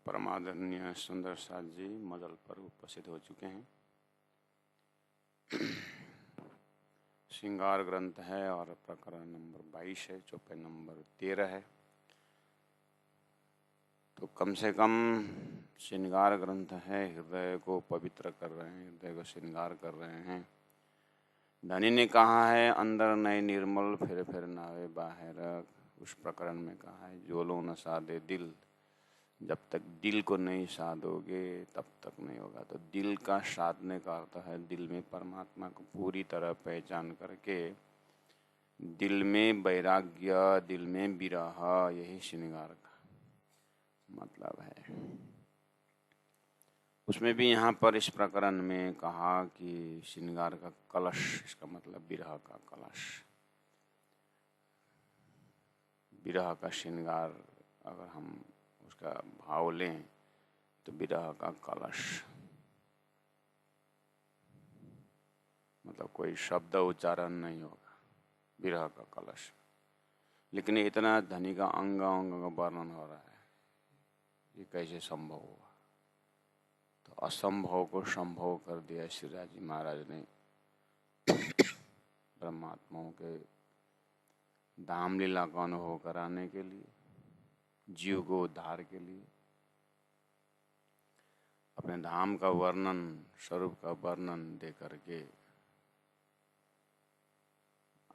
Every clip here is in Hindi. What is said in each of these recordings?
परमादरणीय सुंदर साथ जी मदल पर उपस्थित हो चुके हैं। श्रृंगार ग्रंथ है और प्रकरण नंबर 22 है, चौपाई नंबर 13 है। तो कम से कम श्रृंगार ग्रंथ है, हृदय को पवित्र कर रहे हैं, हृदय को श्रृंगार कर रहे हैं। धनी ने कहा है अंदर नए निर्मल फिर नावे बाहर। उस प्रकरण में कहा है जो लो न साधे दिल, जब तक दिल को नहीं साधोगे तब तक नहीं होगा। तो दिल का साधने का अर्थ है दिल में परमात्मा को पूरी तरह पहचान करके, दिल में वैराग्य, दिल में विरह, यही श्रृंगार का मतलब है। उसमें भी यहाँ पर इस प्रकरण में कहा कि श्रृंगार का कलश, इसका मतलब विरह का कलश, विरह का श्रृंगार। अगर हम उसका भाव लें तो विरह का कलश मतलब कोई शब्द उच्चारण नहीं होगा, विरह का कलश। लेकिन इतना धनी का अंग अंग का वर्णन हो रहा है, ये कैसे संभव हुआ? तो असंभव को संभव कर दिया श्रीराज जी महाराज ने ब्रह्मात्माओं के धाम लीला का अनुभव कराने के लिए, जीव को उद्धार के लिए, अपने धाम का वर्णन, स्वरूप का वर्णन दे करके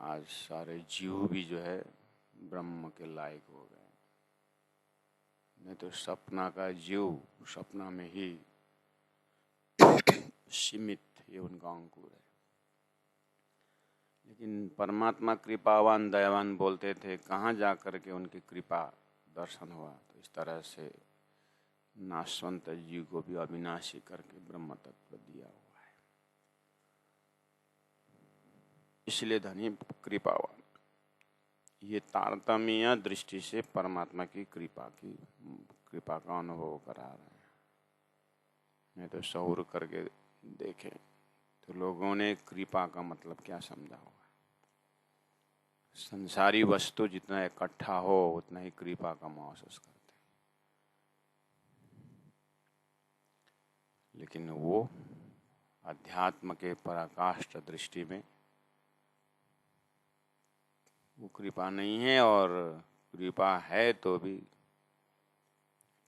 आज सारे जीव भी जो है ब्रह्म के लायक हो गए। नहीं तो सपना का जीव सपना में ही सीमित, ये उनका अंकुर है। लेकिन परमात्मा कृपावान दयावान बोलते थे, कहाँ जा करके उनकी कृपा दर्शन हुआ। तो इस तरह से नाशवंत जीव को भी अविनाशी करके ब्रह्म तत्व दिया हुआ है। इसलिए धनी कृपावान, ये तारतम्य दृष्टि से परमात्मा की कृपा का अनुभव करा रहे हैं। नहीं तो शहुर करके देखें तो लोगों ने कृपा का मतलब क्या समझा होगा। संसारी वस्तु जितना इकट्ठा हो उतना ही कृपा का महसूस करते, लेकिन वो अध्यात्म के पराकाष्ठ दृष्टि में वो कृपा नहीं है। और कृपा है तो भी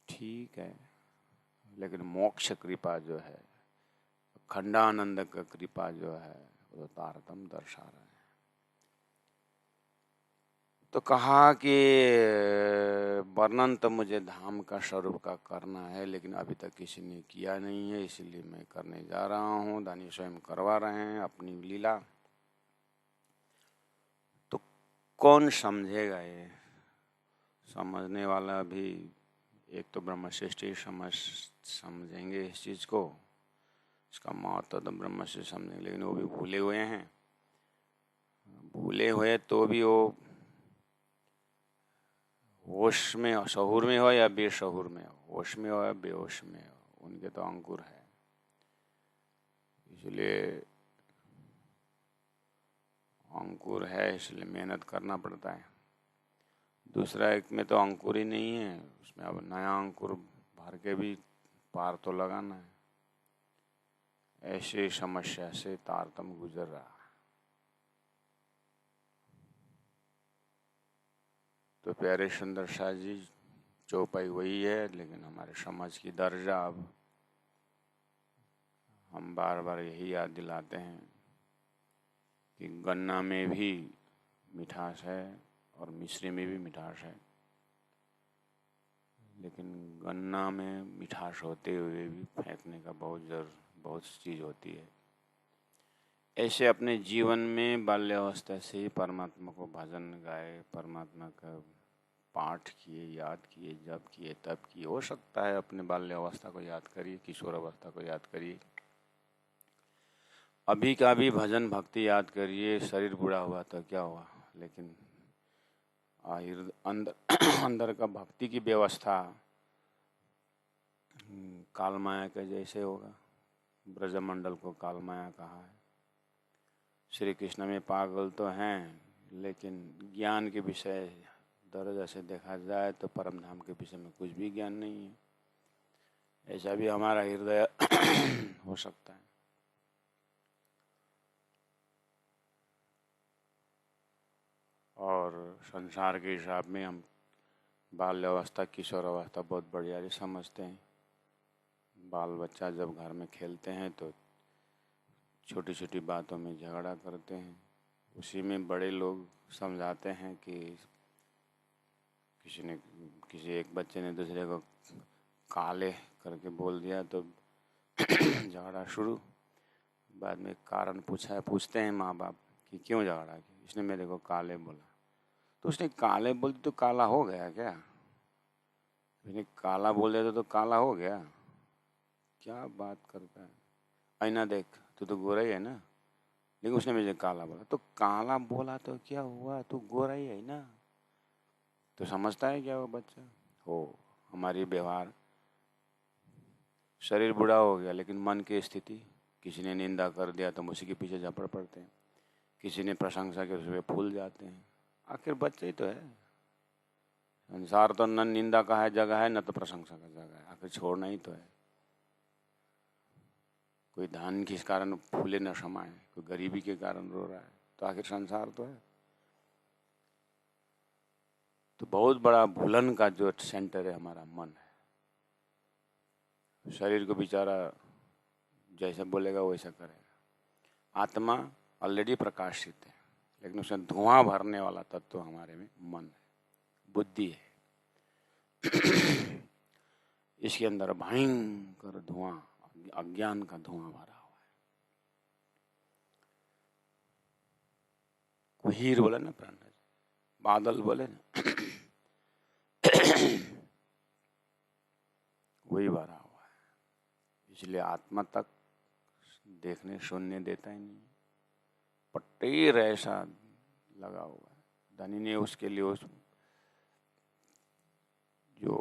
ठीक है, लेकिन मोक्ष कृपा जो है, खंडानंद का कृपा जो है, वो तारतम्य दर्शा रहा है। तो कहा कि वर्णन तो मुझे धाम का स्वरूप का करना है, लेकिन अभी तक किसी ने किया नहीं है, इसलिए मैं करने जा रहा हूँ। दानी स्वयं करवा रहे हैं अपनी लीला। तो कौन समझेगा? ये समझने वाला भी एक तो ब्रह्मश्रेष्ठ समझेंगे इस चीज को, इसका महत्व तो ब्रह्म से समझेंगे, लेकिन वो भी भूले हुए हैं। भूले हुए तो भी वो होश में, शहूर में हो या बेशहूर में हो, होश में हो या बेहोश में हो, उनके तो अंकुर है। इसलिए अंकुर है, इसलिए मेहनत करना पड़ता है। दूसरा एक में तो अंकुर ही नहीं है, उसमें अब नया अंकुर भर के भी पार तो लगाना है। ऐसी समस्या से तारतम्य गुजर रहा है। तो प्यारे सुंदर शाह जी, चौपाई वही है, लेकिन हमारे समाज की दर्जा अब हम बार बार यही याद दिलाते हैं कि गन्ना में भी मिठास है और मिश्री में भी मिठास है, लेकिन गन्ना में मिठास होते हुए भी फेंकने का बहुत चीज़ होती है। ऐसे अपने जीवन में बाल्यावस्था से ही परमात्मा को भजन गाए, परमात्मा का पाठ किए, याद किए, जब किए तब किए। हो सकता है अपने बाल्यावस्था को याद करिए, किशोर अवस्था को याद करिए, अभी का भी भजन भक्ति याद करिए। शरीर बूढ़ा हुआ तो क्या हुआ, लेकिन अंदर का भक्ति की व्यवस्था काल माया के जैसे होगा। ब्रजमंडल को काल माया कहा है। श्री कृष्ण में पागल तो हैं, लेकिन ज्ञान के विषय दर्जा से देखा जाए तो परम धाम के विषय में कुछ भी ज्ञान नहीं है। ऐसा भी हमारा हृदय हो सकता है। और संसार के हिसाब में हम बाल्य अवस्था, किशोर अवस्था बहुत बढ़िया ही समझते हैं। बाल बच्चा जब घर में खेलते हैं तो छोटी छोटी बातों में झगड़ा करते हैं। उसी में बड़े लोग समझाते हैं कि किसी एक बच्चे ने दूसरे को काले करके बोल दिया तो झगड़ा शुरू। बाद में कारण पूछते हैं माँ बाप कि क्यों झगड़ा किया, इसने मेरे को काले बोला। तो उसने काले बोल तो काला हो गया क्या? उसने काला बोल दिया तो काला हो गया? क्या बात करता है? आईना देख, तू तो गोरा ही है ना। लेकिन उसने मुझे काला बोला, तो काला बोला तो क्या हुआ, तू गोरा ही है ना। तो समझता है क्या वो बच्चा? हो, हमारी व्यवहार, शरीर बूढ़ा हो गया लेकिन मन की स्थिति, किसी ने निंदा कर दिया तो हम उसी के पीछे झपड़ पड़ते हैं, किसी ने प्रशंसा के उसमें फूल जाते हैं। आखिर बच्चे ही तो है। संसार तो न निंदा का है जगह है, न तो प्रशंसा का जगह है। आखिर छोड़ना ही तो है। कोई धन किस कारण फूले न समाए, कोई गरीबी के कारण रो रहा है, तो आखिर संसार तो है। तो बहुत बड़ा भूलन का जो सेंटर है हमारा मन है। शरीर को बेचारा जैसा बोलेगा वैसा करेगा। आत्मा ऑलरेडी प्रकाशित है, लेकिन उसमें धुआं भरने वाला तत्व हमारे में मन है, बुद्धि है। इसके अंदर भयंकर धुआं, अज्ञान का धुआं भरा हुआ है। हीर बोले ना प्राण, बादल बोले ना, वही भरा हुआ है। इसलिए आत्मा तक देखने सुनने देता ही नहीं। पट्टीर ऐसा लगा हुआ है। धनी ने उसके लिए उस जो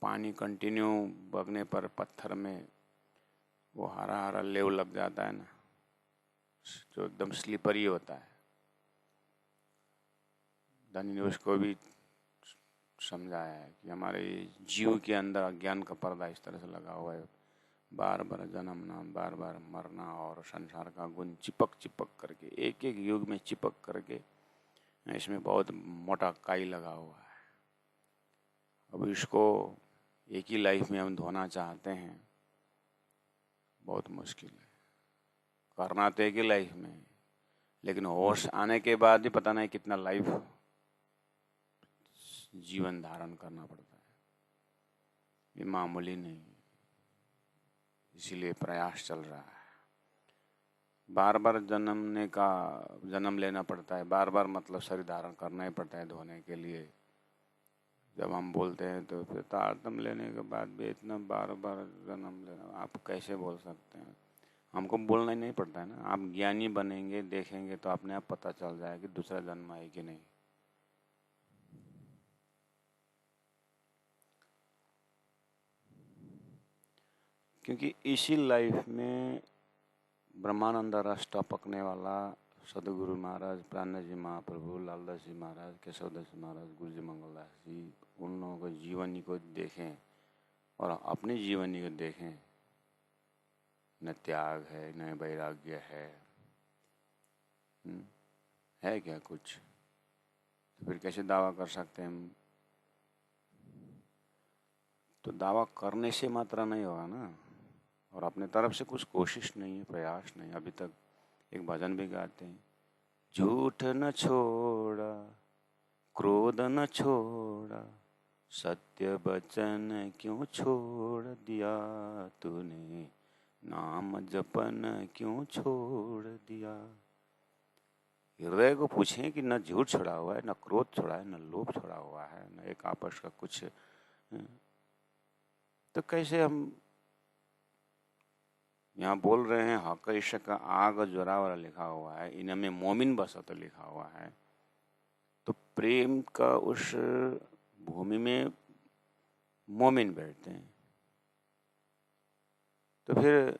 पानी कंटिन्यू बगने पर पत्थर में वो हरा हरा लेव लग जाता है ना, जो एकदम स्लिपरी होता है। धनी ने उसको भी समझाया है कि हमारे जीव के अंदर अज्ञान का पर्दा इस तरह से लगा हुआ है। बार बार जन्मना, बार बार मरना और संसार का गुण चिपक चिपक करके, एक एक युग में चिपक करके इसमें बहुत मोटा काई लगा हुआ है। अब इसको एक ही लाइफ में हम धोना चाहते हैं, बहुत मुश्किल है। करना तो एक ही लाइफ में, लेकिन होश आने के बाद ही पता नहीं कितना लाइफ जीवन धारण करना पड़ता है। ये मामूली नहीं, इसीलिए प्रयास चल रहा है। बार बार जन्म लेना पड़ता है। बार बार मतलब शरीर धारण करना ही पड़ता है धोने के लिए। जब हम बोलते हैं तो फिर तारतम लेने के बाद भी इतना बार बार जन्म लेना, आप कैसे बोल सकते हैं? हमको बोलना ही नहीं पड़ता है ना। आप ज्ञानी बनेंगे, देखेंगे तो अपने आप पता चल जाएगा कि दूसरा जन्म है कि नहीं। क्योंकि इसी लाइफ में ब्रह्मानंद रस टपकने वाला सदगुरु महाराज, प्राणनाथ जी महाप्रभु, लालदास जी महाराज, केशवदास जी महाराज, गुरु जी मंगलदास जी, उन लोगों को जीवनी को देखें और अपनी जीवनी को देखें। न त्याग है, न वैराग्य है क्या कुछ? तो फिर कैसे दावा कर सकते हैं हम? तो दावा करने से मात्र नहीं होगा ना, और अपने तरफ से कुछ कोशिश नहीं है, प्रयास नहीं। अभी तक एक भजन भी गाते हैं, झूठ न छोड़ा, क्रोध न छोड़ा, सत्य वचन क्यों छोड़ दिया तूने, नाम जपन क्यों छोड़ दिया। हृदय को पूछें कि न झूठ छोड़ा हुआ है, न क्रोध छोड़ा है, न लोभ छोड़ा हुआ है, न एक आपस का कुछ। तो कैसे हम यहाँ बोल रहे हैं हक इश्क का आग जोरावर लिखा हुआ है, इनमें मोमिन बसत लिखा हुआ है। तो प्रेम का उस भूमि में मोमिन बैठते हैं। तो फिर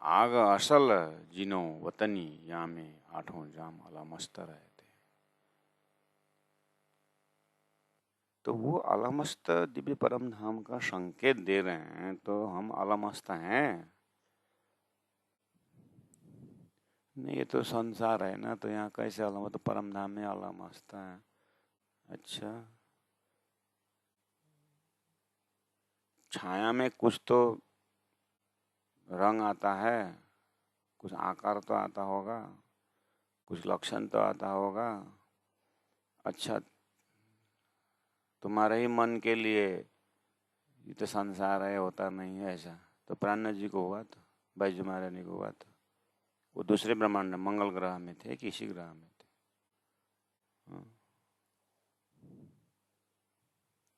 आग असल जिनो वतनी या में आठों जाम अला मस्त रहते। तो वो अलमस्त दिव्य परम धाम का संकेत दे रहे हैं, तो हम अलमस्त हैं? नहीं, ये तो संसार है ना, तो यहाँ कैसे अलम, तो परम धाम में अलमस्त है। अच्छा, छाया में कुछ तो रंग आता है, कुछ आकार तो आता होगा, कुछ लक्षण तो आता होगा। अच्छा, तुम्हारे ही मन के लिए ये तो संसार है, होता नहीं है ऐसा। तो प्राण जी को हुआ, तो बैजू महारानी को हुआ, तो वो दूसरे ब्रह्मांड में मंगल ग्रह में थे कि इसी ग्रह में थे? हाँ।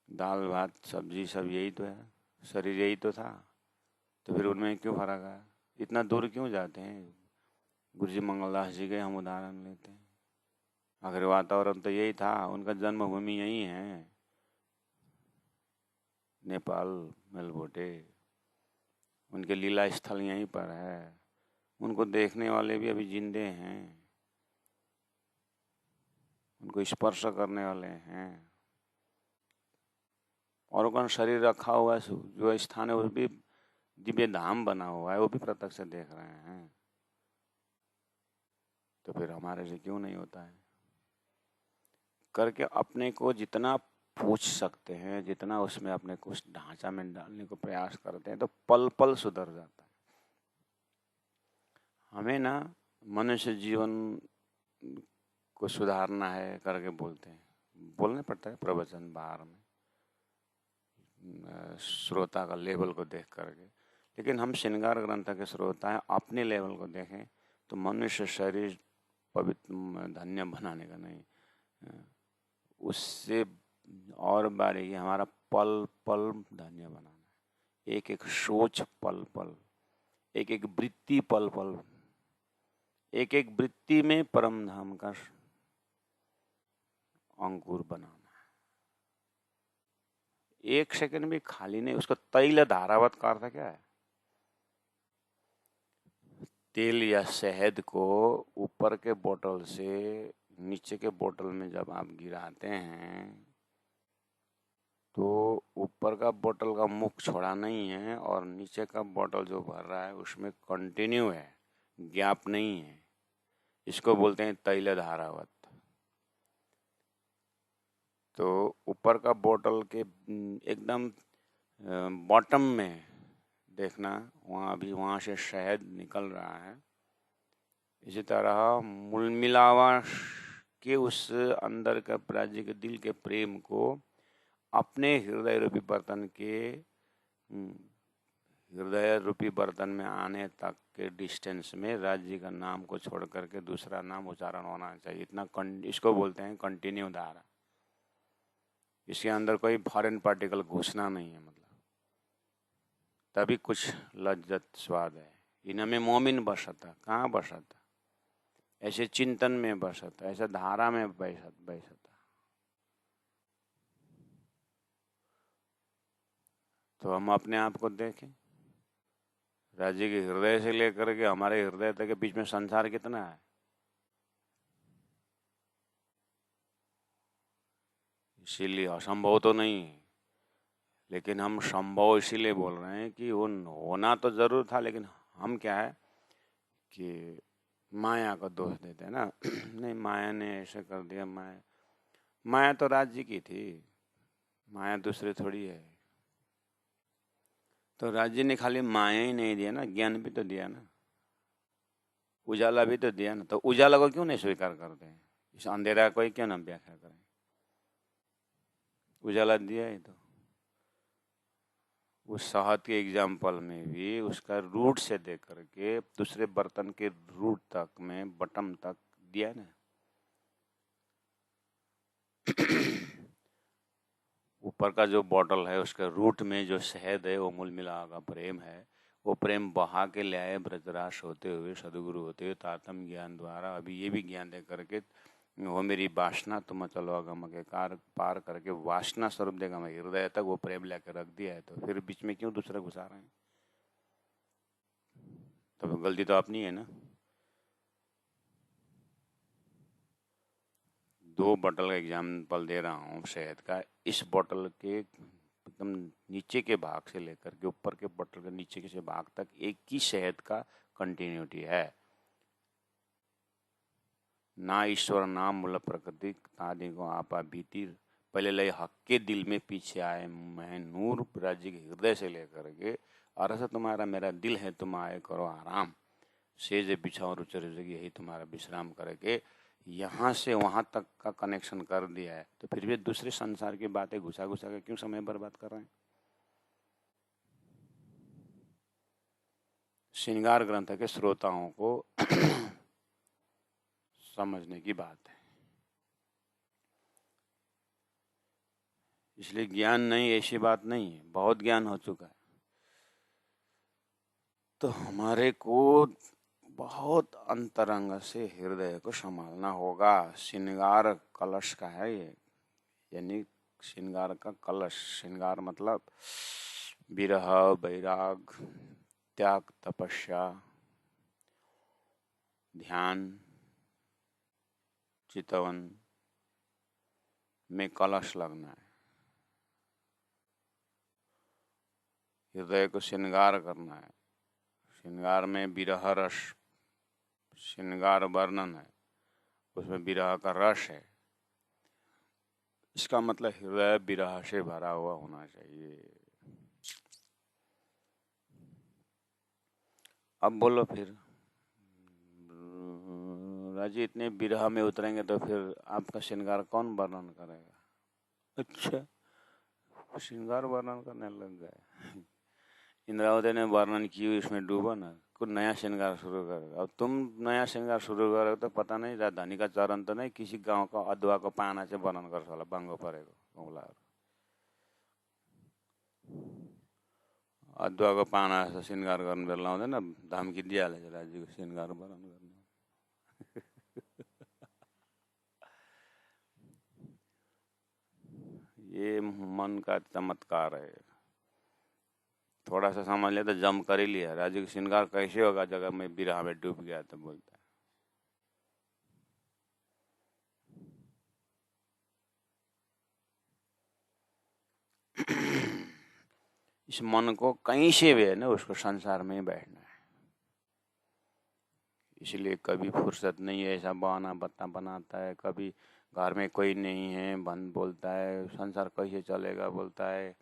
दाल भात सब्जी सब यही तो है, शरीर यही तो था, तो फिर उनमें क्यों फर्क है? इतना दूर क्यों जाते हैं? गुरु जी मंगलदास जी के हम उदाहरण लेते हैं। आखिर वातावरण तो यही था, उनका जन्मभूमि यही है, नेपाल मेलबोटे, उनके लीला स्थल यहीं पर है, उनको देखने वाले भी अभी जिंदे हैं, उनको स्पर्श करने वाले हैं। और उनका शरीर रखा हुआ है, जो स्थान है वो भी दिव्य धाम बना हुआ है, वो भी प्रत्यक्ष से देख रहे हैं। तो फिर हमारे से क्यों नहीं होता है? करके अपने को जितना पूछ सकते हैं, जितना उसमें अपने को उस ढांचा में डालने को प्रयास करते हैं, तो पल पल सुधर जाता है। हमें ना मनुष्य जीवन को सुधारना है करके बोलते हैं, बोलना पड़ता है प्रवचन बाहर में, श्रोता का लेवल को देख करके। लेकिन हम श्रृंगार ग्रंथ के श्रोता हैं, अपने लेवल को देखें तो मनुष्य शरीर पवित्र धन्य बनाने का नहीं, उससे और बारीकी हमारा पल पल धन्य बनाना है। एक एक सोच पल पल, एक एक वृत्ति पल पल, एक एक वृत्ति में परम धाम का अंकुर बनाना। एक सेकंड भी खाली नहीं। उसको तैल धारावत का अर्थ क्या है? तेल या शहद को ऊपर के बोतल से नीचे के बोतल में जब आप गिराते हैं तो ऊपर का बोतल का मुख छोड़ा नहीं है और नीचे का बोतल जो भर रहा है उसमें कंटिन्यू है, गैप नहीं है। इसको बोलते हैं तैल धारावत। तो ऊपर का बोतल के एकदम बॉटम में देखना, वहाँ अभी वहाँ से शहद निकल रहा है। इसी तरह मूल मिलावा के उस अंदर का प्राज्य के दिल के प्रेम को अपने हृदय रूपी बर्तन के हृदय रूपी बर्तन में आने तक के डिस्टेंस में राज्य का नाम को छोड़ करके दूसरा नाम उच्चारण होना चाहिए। इतना इसको बोलते हैं कंटिन्यू धारा। इसके अंदर कोई फॉरेन पार्टिकल घुसना नहीं है, मतलब तभी कुछ लज्जत स्वाद है। इनमें मोमिन बसता, कहाँ बसता? ऐसे चिंतन में बसता, ऐसे धारा में बैसता। तो हम अपने आप को देखें, राज्य के हृदय से लेकर के हमारे हृदय तक के बीच में संसार कितना है? इसीलिए असंभव तो नहीं है, लेकिन हम संभव इसीलिए बोल रहे हैं कि वो होना तो जरूर था, लेकिन हम क्या है कि माया को दोष देते हैं ना। नहीं, माया ने ऐसे कर दिया। माया तो राज्य की थी, माया दूसरी थोड़ी है। तो राज्य ने खाली माया ही नहीं दिया ना, ज्ञान भी तो दिया ना, उजाला भी तो दिया ना। तो उजाला को क्यों नहीं स्वीकार करते हैं? इस अंधेरा को क्यों ना व्याख्या करें? उजाला दिया ही तो। उस शहद के एग्जाम्पल में भी उसका रूट से देख करके दूसरे बर्तन के रूट तक में, बटम तक दिया ना। ऊपर का जो बॉटल है उसके रूट में जो शहद है वो मूल मिला का प्रेम है। वो प्रेम बहा के ले आए ब्रजराश होते हुए, सदगुरु होते हुए, तातम ज्ञान द्वारा अभी ये भी ज्ञान दे करके वो मेरी वासना तुम चलो अगम के कार पार करके वासना स्वरूप देगा मैं हृदय तक वो प्रेम लेकर रख दिया है। तो फिर बीच में क्यों दूसरा घुसा रहे हैं? तो गलती तो अपनी है ना। 2 बोतल का एग्जाम्पल दे रहा हूँ शहद का। इस बोतल के एकदम नीचे के भाग से लेकर के ऊपर के बोतल के नीचे के भाग तक एक ही शहद का कंटिन्यूटी है। ना ईश्वर ना मूल प्रकृति तादि को आपा भीति पहले लय हक के दिल में पीछे आए मैं नूर राज्य के हृदय से लेकर के अरस तुम्हारा मेरा दिल है तुम आए करो आराम सेज बिछाओ रुचि रुचि यही तुम्हारा विश्राम करके यहाँ से वहाँ तक का कनेक्शन कर दिया है। तो फिर भी दूसरे संसार की बातें घुसा घुसा के क्यों समय बर्बाद कर रहे हैं? श्रृंगार ग्रंथ के श्रोताओं को समझने की बात है। इसलिए ज्ञान नहीं ऐसी बात नहीं है, बहुत ज्ञान हो चुका है। तो हमारे को बहुत अंतरंग से हृदय को संभालना होगा। श्रृंगार कलश का है ये, यानी श्रृंगार का कलश। श्रृंगार मतलब विरह, वैराग, त्याग, तपस्या, ध्यान, चितवन में कलश लगना है। हृदय को श्रृंगार करना है। श्रृंगार में विरह रस, श्रृंगार वर्णन है, उसमें विरह का रस है। इसका मतलब हृदय विरह से भरा हुआ होना चाहिए। अब बोलो फिर राजी इतने विरह में उतरेंगे तो फिर आपका श्रृंगार कौन वर्णन करेगा? अच्छा, श्रृंगार वर्णन करने लग गए। इंद्रावती ने वर्णन की, उसमें डूबो ना, कुछ नया श्रृंगार शुरू करो। अब तुम नया श्रृंगार शुरू करो तो पता नहीं राजधानी का चरण तो नहीं, किसी गांव का अदुआ को पाना से वर्णन कर साला बांगो परेको औला अदुआ को पाना से श्रृंगार गर्न बेला आउँदैन, धम्की दिइहालेछ राज्यको श्रृंगार वर्णन गर्न। ये मन का चमत्कार है। थोड़ा सा समझ ले तो जम कर ही लिया। राज्य का श्रृंगार कैसे होगा जगह में विरह में डूब गया तो बोलता है। इस मन को कहीं से भी है ना, उसको संसार में ही बैठना है। इसलिए कभी फुर्सत नहीं है, ऐसा बहाना बत्ता बनाता है। कभी घर में कोई नहीं है, बंद बोलता है, संसार कैसे चलेगा बोलता है।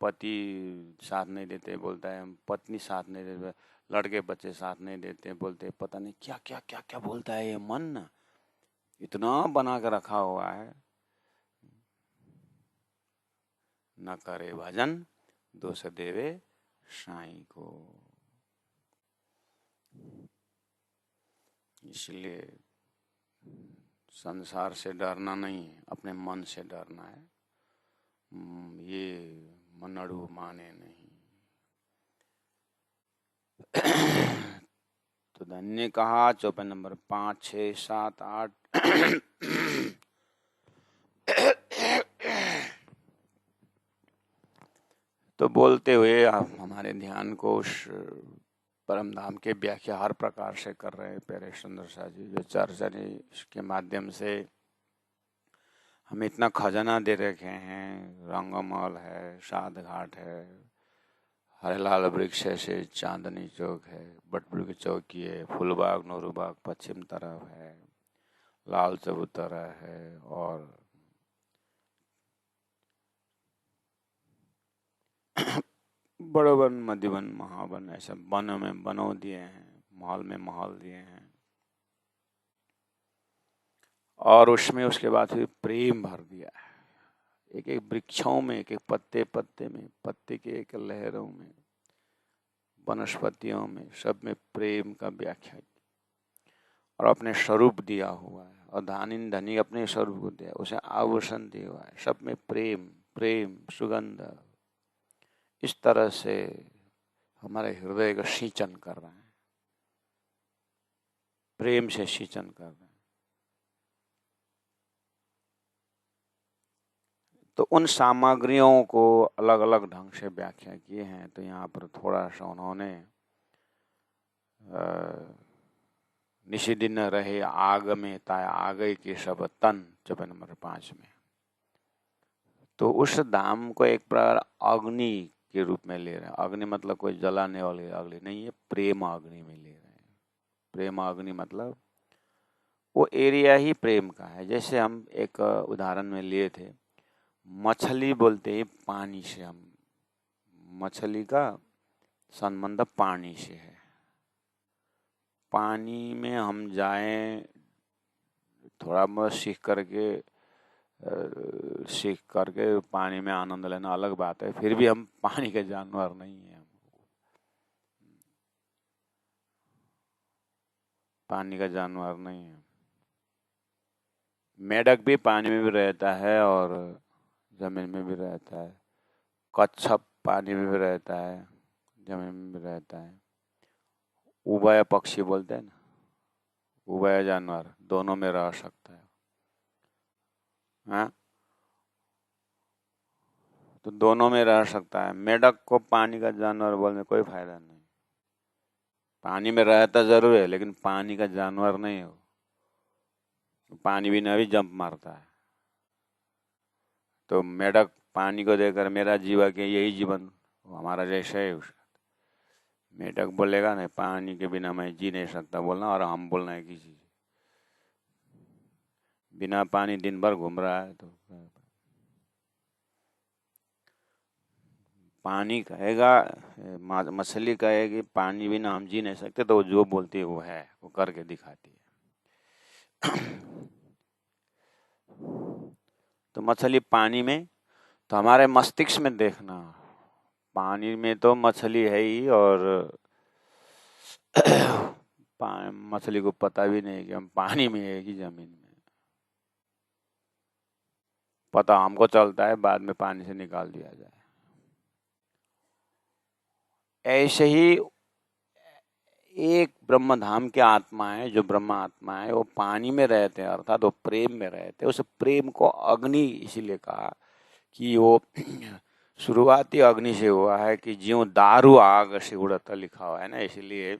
पति साथ नहीं देते बोलता है, पत्नी साथ नहीं देते, लड़के बच्चे साथ नहीं देते बोलते, पता नहीं क्या क्या क्या क्या बोलता है। ये मन ना इतना बना के रखा हुआ है। न करे भजन दोष देवे साईं को। इसलिए संसार से डरना नहीं है, अपने मन से डरना है। ये मनड़ू माने नहीं। तो धन्य कहा चौपाई नंबर 5, 6, 7, 8। तो बोलते हुए आप हमारे ध्यान को उस परम धाम के व्याख्या हर प्रकार से कर रहे हैं प्यारे सुंदर शाह जी। जो चर्चा के माध्यम से हमें इतना खजाना दे रखे हैं। रंगमहल है, साध घाट है, हरेलाल वृक्ष से चांदनी चौक है, बटपुर की चौकी है, फूलबाग नौरूबाग पश्चिम तरफ है, लाल चबूतरा है, और बड़ो वन, मध्यवन, महावन, ऐसे वनों में बनों दिए हैं, महल में महल दिए हैं। और उसमें उसके बाद फिर प्रेम भर दिया है। एक एक वृक्षों में, एक एक पत्ते पत्ते में, पत्ते के एक लहरों में, वनस्पतियों में, सब में प्रेम का व्याख्या की। और अपने स्वरूप दिया हुआ है। और धानी धनी अपने स्वरूप को दिया, उसे आभूषण दिया हुआ है। सब में प्रेम, प्रेम सुगंध। इस तरह से हमारे हृदय का सिंचन कर रहे हैं, प्रेम से सिंचन कर रहे हैं। तो उन सामग्रियों को अलग अलग ढंग से व्याख्या किए हैं। तो यहाँ पर थोड़ा सा उन्होंने निषिद्धि न रहे आग में ताय आ गई के सब तन, चौपाई नंबर 5 में। तो उस धाम को एक प्रकार अग्नि के रूप में ले रहे हैं। अग्नि मतलब कोई जलाने वाली अग्नि नहीं है, प्रेम अग्नि में ले रहे हैं। प्रेम अग्नि मतलब वो एरिया ही प्रेम का है। जैसे हम एक उदाहरण में लिए थे, मछली बोलते ही पानी से, हम मछली का संबंध पानी से है। पानी में हम जाएं, थोड़ा बहुत सीख करके पानी में आनंद लेना अलग बात है, फिर भी हम पानी के जानवर नहीं हैं। पानी का जानवर नहीं है। मेढक भी पानी में भी रहता है और जमीन में भी रहता है। कच्छप पानी में भी रहता है, जमीन में भी रहता है। उभय पक्षी बोलते हैं ना, उभय जानवर दोनों में रह सकता है। हाँ, तो दोनों में रह सकता है। मेढक को पानी का जानवर बोलने में कोई फायदा नहीं। पानी में रहता जरूर है, लेकिन पानी का जानवर नहीं हो। पानी बिना भी जंप मारता है। तो मेढक पानी को देखकर मेरा जीवा के यही जीवन हमारा जैसा है उसका। मेढक बोलेगा नहीं, पानी के बिना मैं जी नहीं सकता बोलना, और हम बोलना है किसी से बिना पानी दिन भर घूम रहा है। तो पानी कहेगा, मछली कहेगी पानी बिना हम जी नहीं सकते, तो जो बोलती है वो है, वो करके दिखाती है। तो मछली पानी में, तो हमारे मस्तिष्क में देखना, पानी में तो मछली है ही, और मछली को पता भी नहीं कि हम पानी में है कि जमीन में। पता हमको चलता है बाद में पानी से निकाल दिया जाए। ऐसे ही एक ब्रह्म धाम के आत्मा है, जो ब्रह्म आत्मा है वो पानी में रहते हैं, अर्थात वो प्रेम में रहते हैं। उस प्रेम को अग्नि इसीलिए कहा कि वो शुरुआती अग्नि से हुआ है, कि ज्यों दारू आग से उड़ता लिखा हुआ है ना। इसलिए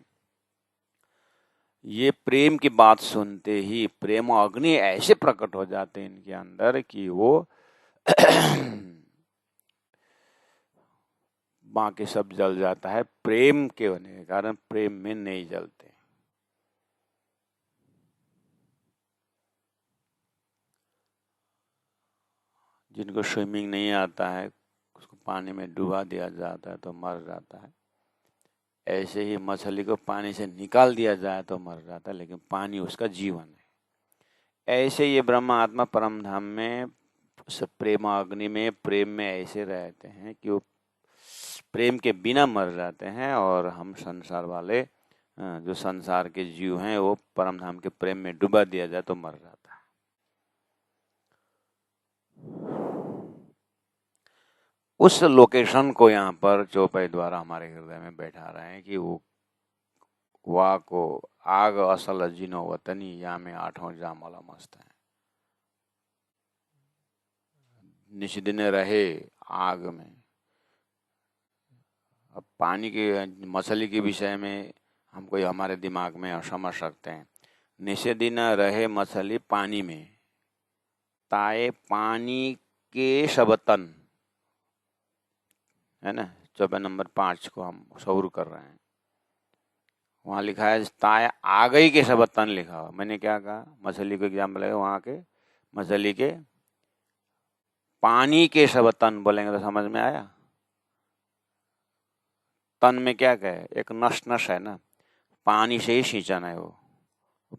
ये प्रेम की बात सुनते ही प्रेम अग्नि ऐसे प्रकट हो जाते हैं इनके अंदर कि वो बाकी सब जल जाता है। प्रेम के होने के कारण प्रेम में नहीं जलते। जिनको स्विमिंग नहीं आता है उसको पानी में डुबा दिया जाता है तो मर जाता है। ऐसे ही मछली को पानी से निकाल दिया जाए तो मर जाता है, लेकिन पानी उसका जीवन है। ऐसे ये ब्रह्म आत्मा परम धाम में प्रेम अग्नि में, प्रेम में ऐसे रहते हैं कि वो प्रेम के बिना मर जाते हैं, और हम संसार वाले जो संसार के जीव हैं वो परम धाम के प्रेम में डुबा दिया जाए तो मर जाता है। उस लोकेशन को यहाँ पर चौपाई द्वारा हमारे हृदय में बैठा रहे हैं कि वो वाह को आग असल जिनो वतनी या में 8वां जामला मस्त है। निषिद्ध रहे आग में। अब पानी की, मछली के विषय में हम कोई हमारे दिमाग में समझ सकते हैं। निषिद्ध रहे मछली पानी में, ताए पानी के सबतन, है ना। चौपाई नंबर 5 को हम सौर कर रहे हैं। वहाँ लिखा है ताए आ गई के सबतन लिखा हुआ। मैंने क्या कहा, मछली को एग्जाम्पल है, वहाँ के मछली के पानी के सबतन बोलेंगे तो समझ में आया। तन में क्या कहे, एक नस है ना, पानी से ही सिंचन है। वो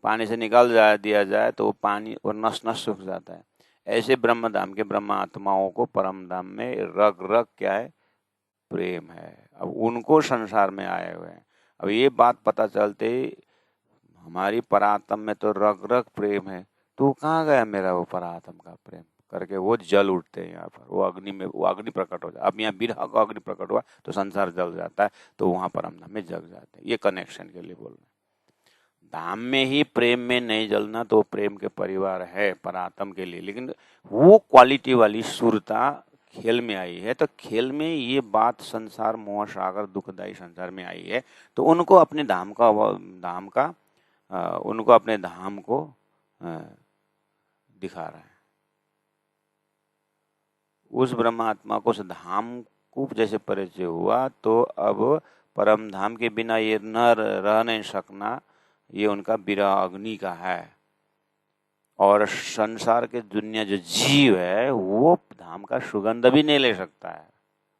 पानी से निकाल दिया जाए तो वो पानी और नस सूख जाता है। ऐसे ब्रह्म धाम के ब्रह्म आत्माओं को परम धाम में रग रग क्या है, प्रेम है। अब उनको संसार में आए हुए हैं। अब ये बात पता चलते हमारी परात्म में तो रग रग प्रेम है, तो कहाँ गया मेरा वो परात्म का प्रेम करके वो जल उठते हैं यहाँ पर। वो अग्नि में, वो अग्नि प्रकट हो जाए। अब यहाँ बिरहा का अग्नि प्रकट हुआ तो संसार जल जाता है, तो वहाँ परम धाम में जग जाते हैं। ये कनेक्शन के लिए बोल रहे हैं। धाम में ही प्रेम में नहीं जलना तो प्रेम के परिवार है परात्म के लिए, लेकिन वो क्वालिटी वाली सुरता खेल में आई है। तो खेल में ये बात संसार मोह सागर दुखदायी संसार में आई है, तो उनको अपने धाम का उनको अपने धाम को दिखा रहा है। उस ब्रह्मात्मा को उस धाम को जैसे परिचय हुआ तो अब परम धाम के बिना ये न रह नहीं सकना, ये उनका विरह अग्नि का है। और संसार के दुनिया जो जीव है वो धाम का सुगंध भी नहीं ले सकता है,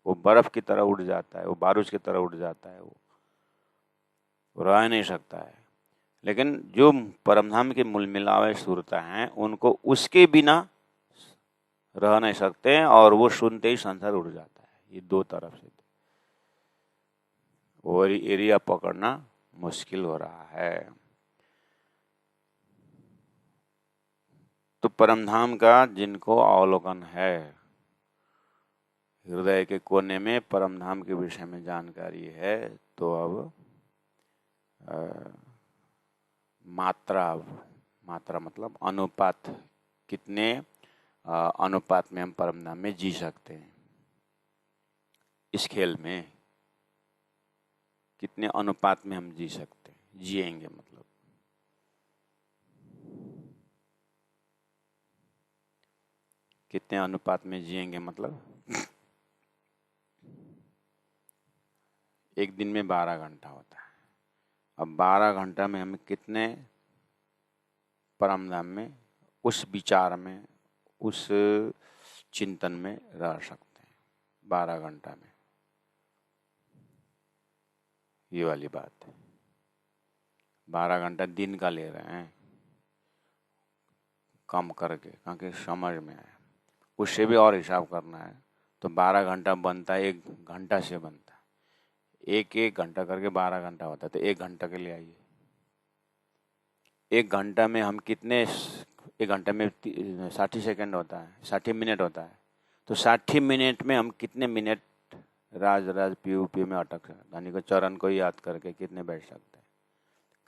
वो बर्फ की तरह उड़ जाता है, वो बारूद की तरह उड़ जाता है, वो रह नहीं सकता है। लेकिन जो परमधाम के मूल मिलावे सुरता हैं उनको उसके बिना रह नहीं सकते हैं, और वो सुनते ही संसार उड़ जाता है। ये दो तरफ से वो एरिया पकड़ना मुश्किल हो रहा है। तो परमधाम का जिनको अवलोकन है, हृदय के कोने में परमधाम के विषय में जानकारी है, तो अब मात्रा मतलब अनुपात, कितने अनुपात में हम परमधाम में जी सकते हैं। इस खेल में कितने अनुपात में हम जी सकते हैं, जिएंगे मतलब। कितने अनुपात में जिएंगे मतलब एक दिन में 12 घंटा होता है। अब 12 घंटा में हम कितने परमधाम में, उस विचार में, उस चिंतन में रह सकते हैं 12 घंटा में। ये वाली बात है। 12 घंटा दिन का ले रहे हैं कम करके, क्योंकि समझ में आए। उससे भी और हिसाब करना है तो 12 घंटा बनता है, 1 घंटा से बनता है। एक घंटा करके 12 घंटा होता है। तो 1 घंटा के लिए आइए, 1 घंटा में हम कितने, 1 घंटा में 60 सेकंड होता है, 60 मिनट होता है। तो 60 मिनट में हम कितने मिनट राज पीयू में अटक सकते, धनी को चरण को याद करके कितने बैठ सकते हैं।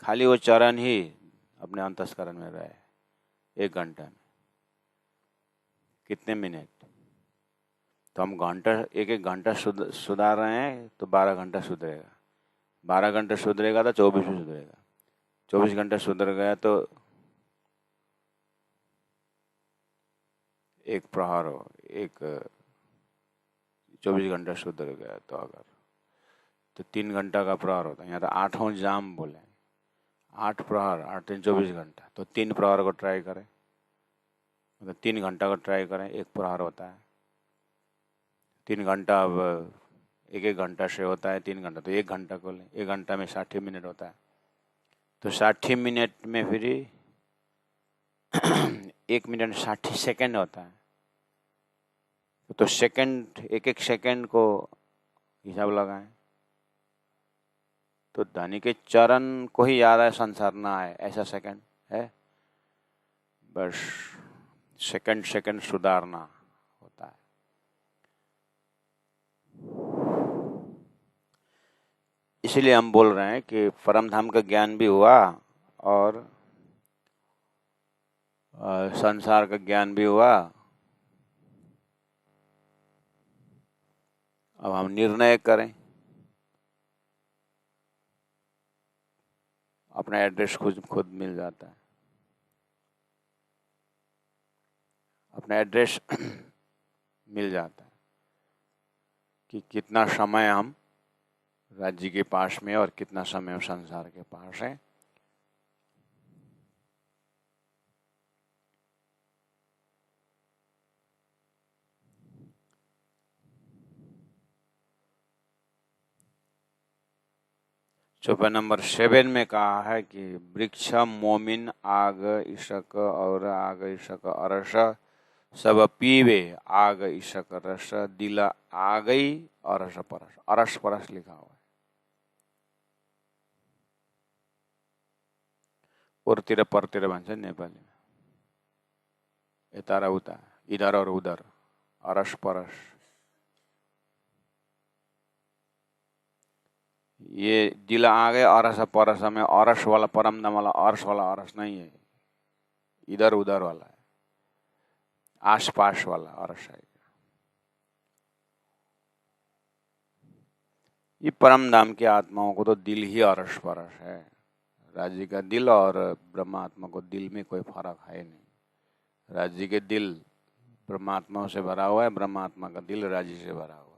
खाली वो चरण ही अपने अंतस्करण में रहे 1 घंटा में कितने मिनट। तो हम घंटा, एक घंटा सुधार रहे हैं तो 12 घंटा सुधरेगा। 12 घंटा सुधरेगा तो 24 भी सुधरेगा। 24 घंटा सुधर गया तो 1 प्रहर हो, 24 घंटा सुधर गया तो अगर तो 3 घंटा का प्रहर होता है। यहाँ तो 8वां जाम बोले, 8 प्रहर, 8 दिन 24 घंटा। तो 3 प्रहर को ट्राई करें, मतलब 3 घंटा को ट्राई करें, 1 प्रहर होता है। 3 घंटा, अब 1 घंटा से होता है 3 घंटा, तो 1 घंटा को लें, 1 घंटा में 60 मिनट होता है। तो 60 मिनट में फिर 1 मिनट 60 सेकंड होता है। तो सेकंड, एक सेकंड को हिसाब लगाएं तो धनी के चरण को ही याद है, संसार ना आए, ऐसा सेकंड है। बस सेकंड सुधारना होता है। इसलिए हम बोल रहे हैं कि परमधाम का ज्ञान भी हुआ और संसार का ज्ञान भी हुआ। अब हम निर्णय करें, अपना एड्रेस खुद मिल जाता है। अपना एड्रेस मिल जाता है कि कितना समय हम राज्य के पास में और कितना समय हम संसार के पास है। चौपाई नंबर 7 में कहा है कि वृक्ष मोमिन आग इशक और आग इशक अरस सब पीवे आग इशक रस दिल आ गई अरस परस। अरस परस लिखा हुआ है। उरतिर परतिर भन्छ नेपालीमा, यता र उता, इधर और उधर, अरस परस। ये दिल आ गए अरस परस में अरस वाला परमधाम वाला अरस वाला अरस नहीं है, इधर उधर वाला है, आसपास वाला अरस है। ये परमधाम की आत्माओं को तो दिल ही अरस परस है, राज्य का दिल और ब्रह्मात्मा को दिल में कोई फर्क है नहीं। राज्य के दिल ब्रह्मात्मा से भरा हुआ है, ब्रह्मात्मा का दिल राज्य से भरा हुआ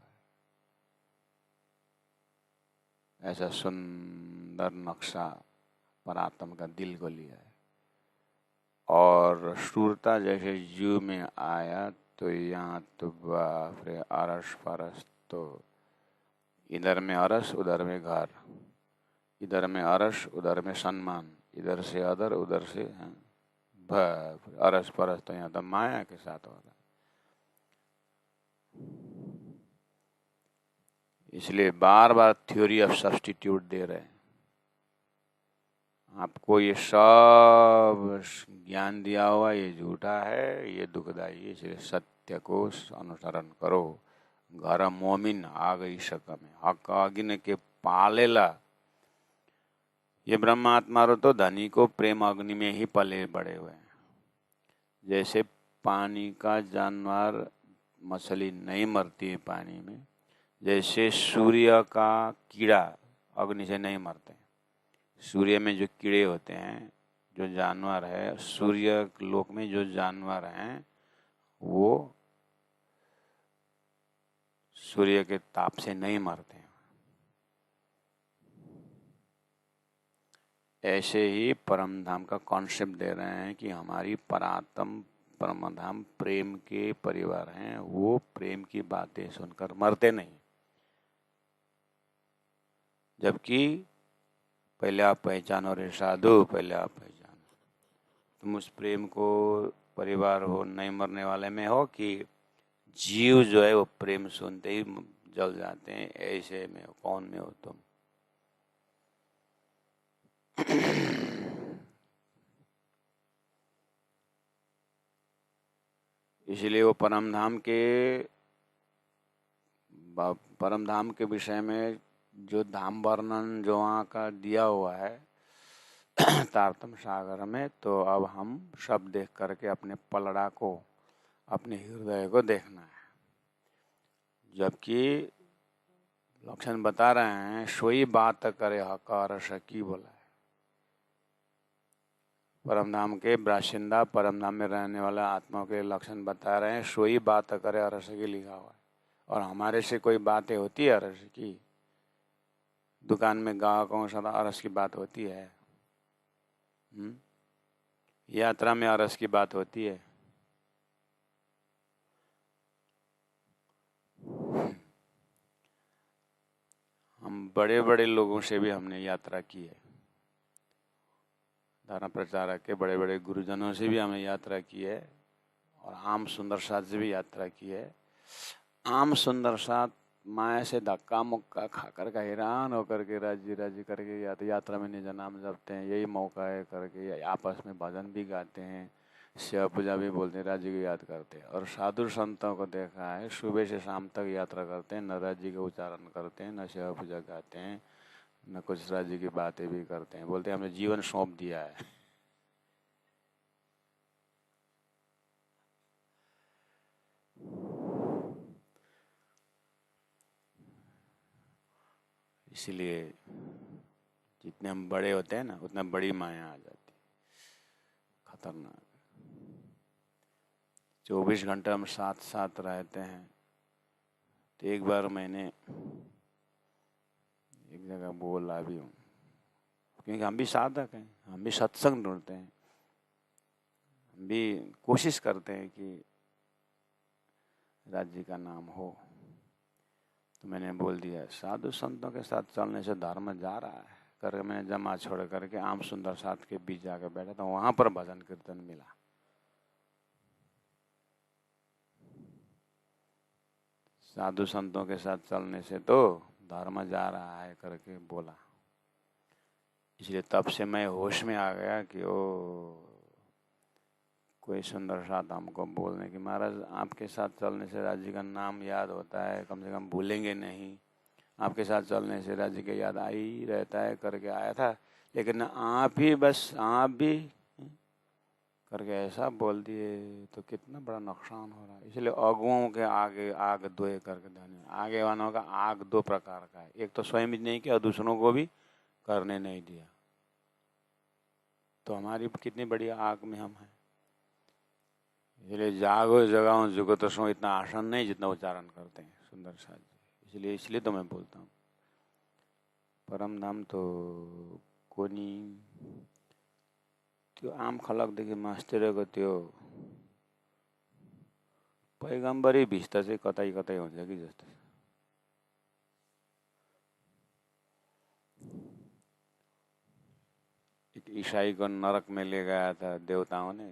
है। ऐसा सुंदर नक्शा परात्मा का दिल को लिया है। और स्थूलता जैसे जीव में आया तो यहाँ तो बाप रे, अरस परस, तो इधर में अरस उधर में घर, इधर में अरस उधर में सम्मान, इधर से अदर उधर से बाप रे, अरस परस, तो यहाँ तो माया के साथ हो रहा है। इसलिए बार बार थ्योरी ऑफ सब्स्टिट्यूट दे रहे हैं आपको। ये सब ज्ञान दिया हुआ ये झूठा है, ये दुखदाई है, इसलिए सत्य को अनुसरण करो। घर मोमिन आग ईशक में हक अग्नि के पालेला। ये ब्रह्मात्मा तो धनी को प्रेम अग्नि में ही पले बड़े हुए हैं। जैसे पानी का जानवर मछली नहीं मरती है पानी में, जैसे सूर्य का कीड़ा अग्नि से नहीं मरते। सूर्य में जो कीड़े होते हैं, जो जानवर है, सूर्य लोक में जो जानवर हैं, वो सूर्य के ताप से नहीं मरते। ऐसे ही परम धाम का कॉन्सेप्ट दे रहे हैं कि हमारी परात्म परम धाम प्रेम के परिवार हैं, वो प्रेम की बातें सुनकर मरते नहीं। जबकि पहले आप पहचानो रे साधु, पहले आप पहचानो। तुम उस प्रेम को परिवार हो नहीं मरने वाले में हो कि जीव जो है वो प्रेम सुनते ही जल जाते हैं, ऐसे में हो, कौन में हो तुम? इसलिए वो परम धाम के विषय में जो धाम वर्णन जो वहाँ का दिया हुआ है तारतम सागर में, तो अब हम सब देख करके अपने पलड़ा को, अपने हृदय को देखना है। जबकि लक्षण बता रहे हैं, सोई बात करे हकार सकी बोला है। परमधाम के बाशिंदा, परमधाम में रहने वाला आत्मा के लक्षण बता रहे हैं, सोई बात करे अरस की लिखा हुआ है। और हमारे से कोई बातें होती है अरस की? दुकान में ग्राहकों से अरस की बात होती है? यात्रा में अरस की बात होती है? हम बड़े बड़े लोगों से भी हमने यात्रा की है। धर्म प्रचारक के बड़े बड़े गुरुजनों से भी हमें यात्रा की है, और आम सुंदर साथ से भी यात्रा की है। आम सुंदर साथ माया से धक्का मुक्का खाकर का हैरान होकर के राजी राजी करके यात्रा में निज नाम जपते हैं, यही मौका है करके आपस में भजन भी गाते हैं, शिव पूजा भी बोलते हैं, राज्य को याद करते हैं। और साधु संतों को देखा है सुबह से शाम तक यात्रा करते हैं, न राज्य का उच्चारण करते हैं, न शिव पूजा गाते हैं, न कुछ राज्य की बातें भी करते हैं। बोलते हैं हमने जीवन सौंप दिया है। इसलिए जितने हम बड़े होते हैं ना, उतना बड़ी माया आ जाती, खतरनाक। 24 घंटे हम साथ साथ रहते हैं। तो एक बार मैंने एक जगह बोला भी हूँ, क्योंकि हम भी साधक हैं, हम भी सत्संग ढूंढते हैं, हम भी कोशिश करते हैं कि राज्य का नाम हो। तो मैंने बोल दिया, साधु संतों के साथ चलने से धर्म जा रहा है करके मैंने जमा छोड़ करके आम सुंदर साथ के बीच जाकर बैठा था। वहां पर भजन कीर्तन मिला। साधु संतों के साथ चलने से तो धर्म जा रहा है करके बोला। इसलिए तब से मैं होश में आ गया कि ओ कोई सुंदर साथ हमको बोलने की, महाराज आपके साथ चलने से राज्य का नाम याद होता है, कम से कम भूलेंगे नहीं, आपके साथ चलने से राज्य का याद आ ही रहता है करके आया था। लेकिन आप ही बस आप भी करके ऐसा बोल दिए तो कितना बड़ा नुकसान हो रहा है। इसलिए अगुओं के आगे आग दोए करके धन्य। आगे वालों का आग दो प्रकार का है, एक तो स्वयं ही नहीं किया, दूसरों को भी करने नहीं दिया। तो हमारी कितनी बड़ी आग में हम हैं। इसलिए जागो जगाओ जुगो तो सो इतना आसान नहीं जितना उच्चारण करते हैं सुंदर साथ जी। इसलिए तो मैं बोलता हूँ परम धाम तो कोनी त्यो आम खलकदेखि मास्टरको त्यो पैगम्बरी भिस्ता चाहिँ कतै कतै हुन्छ कि जस्तो। ईसाई को नरक में ले गया था देवताओं ने,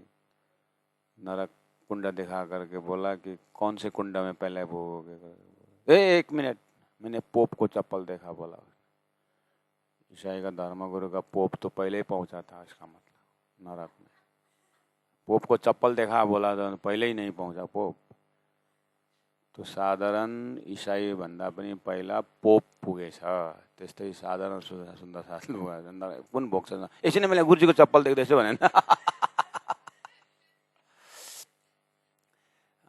नरक कुंड दिखा करके बोला कि कौन से कुंड में पहले भोगोगे। एक मिनट, मैंने पोप को चप्पल देखा बोला। ईसाई का धर्मगुरु का पोप तो पहले ही पहुंचा था, इसका मतलब नरक में। पोप को चप्पल देखा बोला तो पहले ही नहीं पहुंचा पोप। तो साधारण ईसाई भन्दा पनि पहिला पोप पुगेछ। त्यस्तै साधारण सुन्दर साथ कुन भोग्छ। एकछिन मैले गुरुजीको चप्पल देख्दैछु भने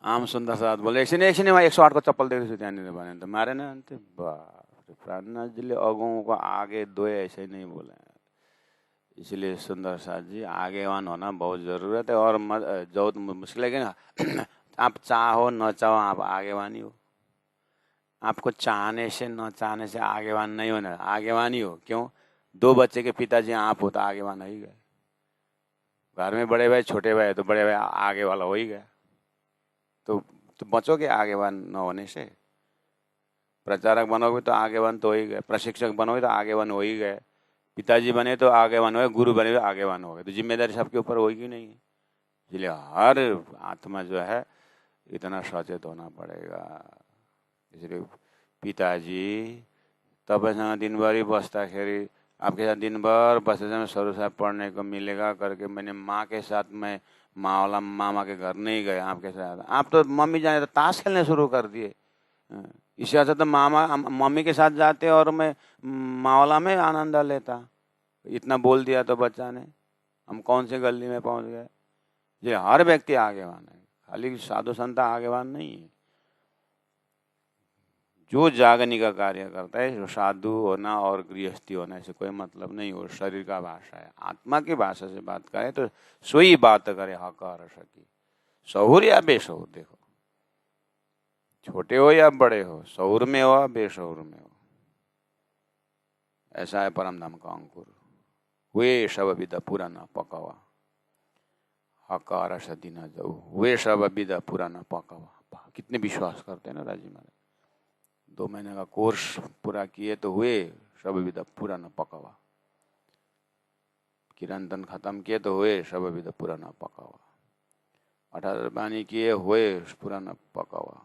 आम सुन्दर साथ बोले एकछिन 108 को चप्पल देख्दैछु त्यहाँनिर भने त मारेन। अन्त प्राणनाथजीले अगौं को आगे दो ऐसे नहीं बोले। इसलिए सुंदर साथ जी आगेवान होना बहुत जरूरत है और बहुत मुश्किल है कि आप चाहो न चाहो आप आगेवानी हो। आपको चाहने से न चाहने से आगेवान नहीं होना, आगेवानी हो। क्यों? 2 बच्चे के पिताजी आप हो तो आगेवान हो ही गए। घर में बड़े भाई छोटे भाई तो बड़े भाई आगे वाला हो ही गया। तो बचोगे आगेवान न होने से। प्रचारक बनोगे तो आगेवान तो हो ही गए, प्रशिक्षक बनोगे तो आगेवान हो ही गए, पिताजी बने तो आगेवान हो गए, गुरु बने तो आगेवान हो गए। तो जिम्मेदारी सबके ऊपर होगी नहीं। इसलिए हर आत्मा जो है इतना सचेत होना पड़ेगा। इसलिए पिताजी तपाईँसँग दिनभरि बस्दाखेरि आपके साथ दिनभर बसे में सरू साहब पढ़ने को मिलेगा करके मैंने माँ के साथ मैं मावला मामा के घर नहीं गए आपके साथ। आप तो मम्मी जाने तो ताश खेलने शुरू कर दिए। इससे अच्छा तो मामा मम्मी के साथ जाते और मैं मावला में आनंद लेता। इतना बोल दिया तो बच्चा ने, हम कौन से गली में पहुंच गए। ये हर व्यक्ति आगेवान है, खाली साधु संत आगेवान नहीं है। जो जागने का कार्य करता है जो साधु होना और गृहस्थी होना से कोई मतलब नहीं हो। शरीर का भाषा है, आत्मा की भाषा से बात करें तो सोई बात करे हक और सकी। शहुर या बेशहुर, देखो छोटे हो या बड़े हो, शहुर में हो या बेशहुर में हो, ऐसा है परम धाम का अंकुर। वे सब विदा पूरा न पकावा, हकार सदी न जाऊ। वे सब विदा पूरा न पकावा। कितने विश्वास करते हैं ना राजी महाराज। 2 महीने का कोर्स पूरा किए तो हुए सब विदा पूरा न पकावा। किरंतन खत्म किए तो हुए सब विदा पूरा न पकावा। 18 बानी किए हुए पूरा न पकावा।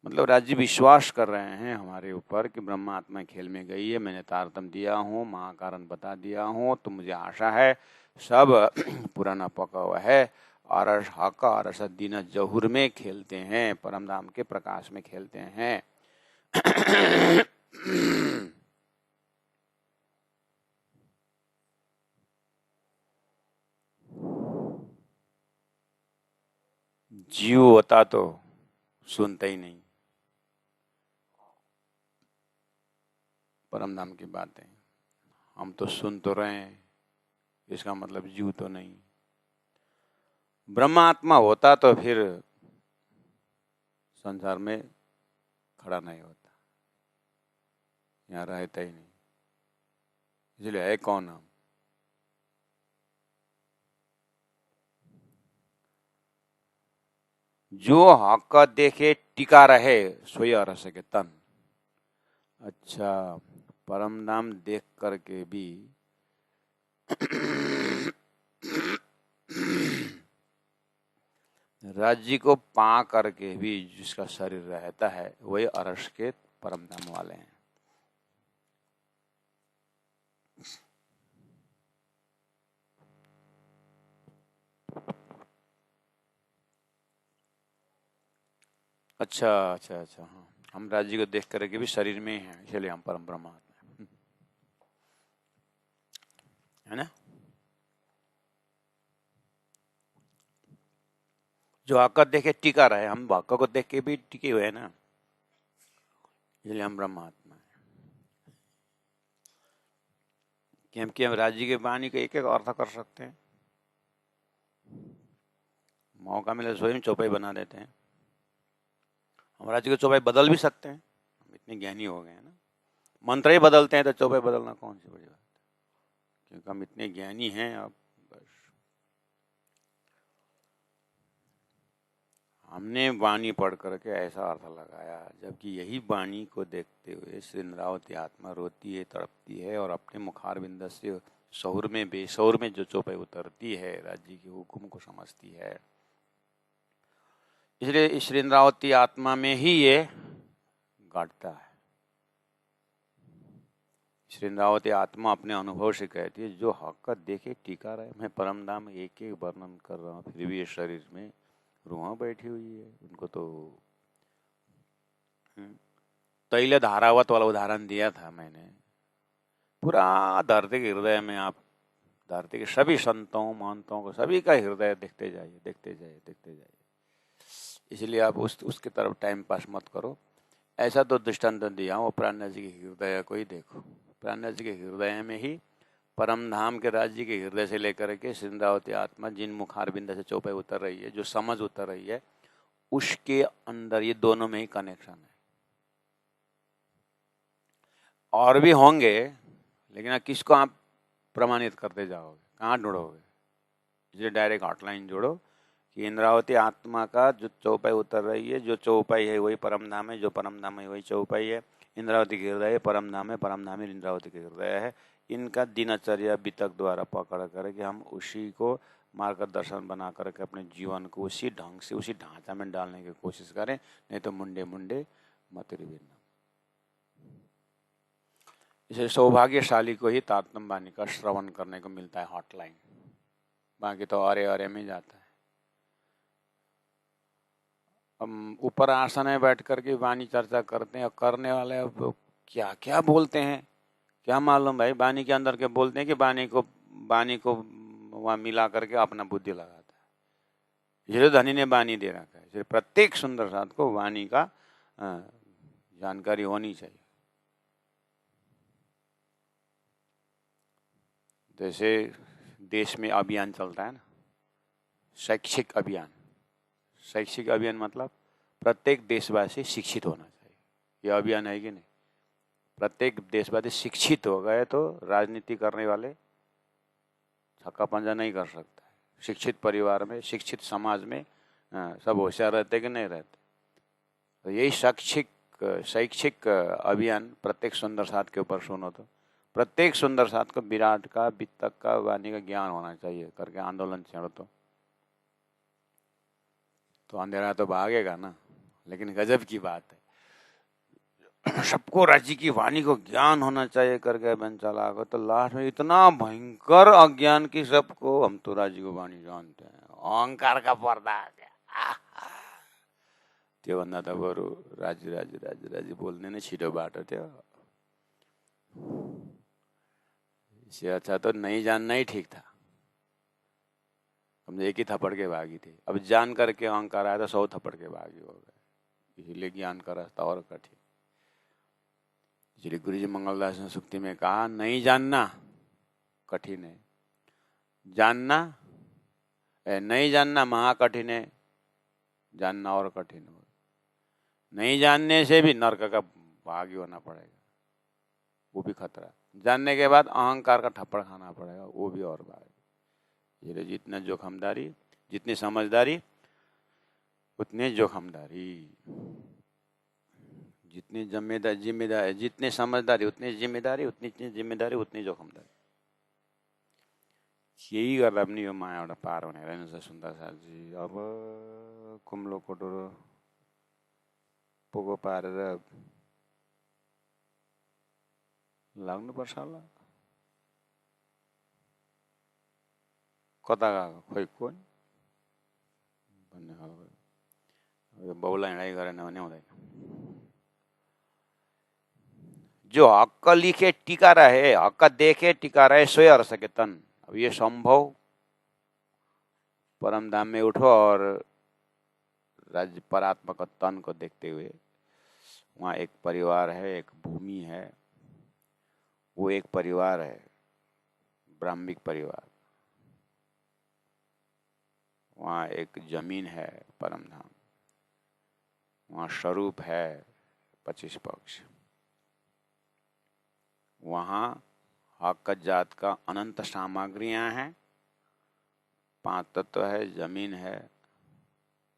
मतलब राज्य विश्वास कर रहे हैं हमारे ऊपर कि ब्रह्मा आत्मा खेल में गई है। मैंने तारतम दिया हूँ, महाकारण बता दिया हूँ, तो मुझे आशा है सब पुराना पका हुआ है। अरस हक अरस दिन जहूर में खेलते हैं, परमधाम के प्रकाश में खेलते हैं। जीव होता तो सुनता ही नहीं परमधाम की बातें। हम तो सुन तो रहे हैं, इसका मतलब जीव तो नहीं। ब्रह्मा आत्मा होता तो फिर संसार में खड़ा नहीं होता, यहाँ रहता ही नहीं। इसलिए है कौन हम? जो हक देखे टिका रहे सोई अरस के तन। अच्छा, परमधाम देख करके भी राज्य को पा करके भी जिसका शरीर रहता है वही अरस के परमधाम वाले हैं। अच्छा अच्छा अच्छा, हाँ, हम राज्य को देख करके भी शरीर में हैं, इसलिए हम परम ब्रह्म आत्मा है ना। जो हक देखे टिका रहे, हम हक को देख के भी टिके हुए हैं ना, इसलिए हम ब्रह्म आत्मा है। कि हम राज्य के वाणी का एक एक अर्थ कर सकते हैं। मौका मिले स्वयं चौपाई बना देते हैं। हम राज्य की चौपाई बदल भी सकते हैं, हम इतने ज्ञानी हो गए हैं ना। मंत्र ही बदलते हैं तो चौपाई बदलना कौन सी बड़ी बात है, क्योंकि हम इतने ज्ञानी हैं। अब बस हमने वाणी पढ़ करके ऐसा अर्थ लगाया, जबकि यही वाणी को देखते हुए श्री इंद्रावती आत्मा रोती है, तड़पती है और अपने मुखारविंद से शौर में बेशौर में जो चौपाई उतरती है, राज्य के हुक्म को समझती है। इसलिए श्री इंद्रावती आत्मा में ही ये घटता है। श्री इंद्रावती आत्मा अपने अनुभव से कहती है, जो हक़ देखे टीका रहे। मैं परम धाम एक एक वर्णन कर रहा हूँ, फिर भी ये शरीर में रूह बैठी हुई है। उनको तो तैल धारावत वाला उदाहरण दिया था मैंने। पूरा धरती के हृदय में आप धरती के सभी संतों महंतों को सभी का हृदय देखते जाइए, देखते जाइए, देखते जाइए। इसलिए आप उसके तरफ टाइम पास मत करो। ऐसा तो दृष्टांत दिया हूँ, प्राणनाथ जी के हृदय को ही देखो। प्राणनाथ जी के हृदय में ही परम धाम के राज्य के हृदय से लेकर के श्री इंद्रावती आत्मा जिन मुखारबिंद से चौपाई उतर रही है, जो समझ उतर रही है, उसके अंदर ये दोनों में ही कनेक्शन है। और भी होंगे, लेकिन किसको आप प्रमाणित करते जाओगे, कहाँ ढूंढोगे? इसलिए डायरेक्ट हॉटलाइन जोड़ो कि इंद्रावती आत्मा का जो चौपाई उतर रही है, जो चौपाई है वही परम धाम है, जो परम धाम है वही चौपाई है। इंद्रावती के हृदय परम धाम है, परम धाम ही इंद्रावती के हृदय है। इनका दिनचर्या वितक द्वारा पकड़ करके हम उसी को मार्गदर्शन बना करके अपने जीवन को उसी ढंग से, उसी ढांचा में डालने की कोशिश करें, नहीं तो मुंडे मुंडे मतरी भिन्न। इसे सौभाग्यशाली को ही तारतम्य वाणी का श्रवण करने को मिलता है हॉटलाइन, बाकी तो अरे अरे में जाता है। हम ऊपर आसन में बैठ करके वाणी चर्चा करते हैं और करने वाले अब क्या क्या बोलते हैं, क्या मालूम भाई। वाणी के अंदर के बोलते हैं कि वाणी को वहाँ मिला करके अपना बुद्धि लगाता है। ये धनी ने वाणी दे रखा है। इसलिए प्रत्येक सुंदर साथ को वाणी का जानकारी होनी चाहिए। जैसे देश में अभियान चलता है ना, शैक्षिक अभियान। शैक्षिक अभियान मतलब प्रत्येक देशवासी शिक्षित होना चाहिए, यह अभियान है कि नहीं? प्रत्येक देशवासी शिक्षित हो गए तो राजनीति करने वाले छक्का पंजा नहीं कर सकता है। शिक्षित परिवार में, शिक्षित समाज में सब होशियार रहते कि नहीं रहते? तो यही शैक्षिक अभियान प्रत्येक सुंदर साथ के ऊपर सुनो तो प्रत्येक सुंदर साथ को विराट का, वित्तक का, वाणी का ज्ञान होना चाहिए करके आंदोलन छेड़ो तो अंधेरा तो भागेगा ना। लेकिन गजब की बात है, सबको राज्य की वाणी को ज्ञान होना चाहिए करके बन चला गो, तो लास्ट में इतना भयंकर अज्ञान की सबको हम तो राज्य को वाणी जानते हैं, अहंकार का पर्दा आ गया। त्योभन्दा त बरु राज्य राज्य राज्य राज्य बोल्ने नै छिटो बाटो थियो। इससे अच्छा तो नहीं जानना ही ठीक था। हम एक ही थप्पड़ के भागी थे, अब जान करके अहंकार आया तो 100 थप्पड़ के भागी हो गए। इसीलिए ज्ञान का रास्ता और कठिन। इसलिए गुरु जी मंगलदास ने सुक्ति में कहा, नहीं जानना कठिन है, नहीं जानना महाकठिन है, जानना और कठिन हो। नहीं जानने से भी नरक का भागी होना पड़ेगा, वो भी खतरा। जानने के बाद अहंकार का थप्पड़ खाना पड़ेगा, वो भी और भाग। ये जितना जोखमदारी, जितनी समझदारी उतनी जोखमदारी, जितनी जिम्मेदारी, जितनी समझदारी उतनी जिम्मेदारी, उतनी जिम्मेदारी उतनी जोखमदारी। यही गर्दा पनि यो मायाबाट पार हुने रहेन सुन्दर साथजी। अब कुम्लो कोटोरो पोको पारेर लाग्नुपर्छ होला। कता गएको खोइ कोन भन्ने खालको बाउलाई हिँडाइ गरेन भने हुँदैन। जो हक्क लिखे टिका रहे, हक्क देखे टिका रहे, सोए हर सके तन। अब ये संभव परम धाम में उठो और राज्य परात्मा का तन को देखते हुए, वहाँ एक परिवार है, एक भूमि है, वो एक परिवार है, ब्राह्मिक परिवार, वहाँ एक जमीन है परम धाम, वहाँ स्वरूप है 25 पक्ष, वहाँ हक जात का अनंत सामग्रियां हैं, 5 तत्व है, जमीन है,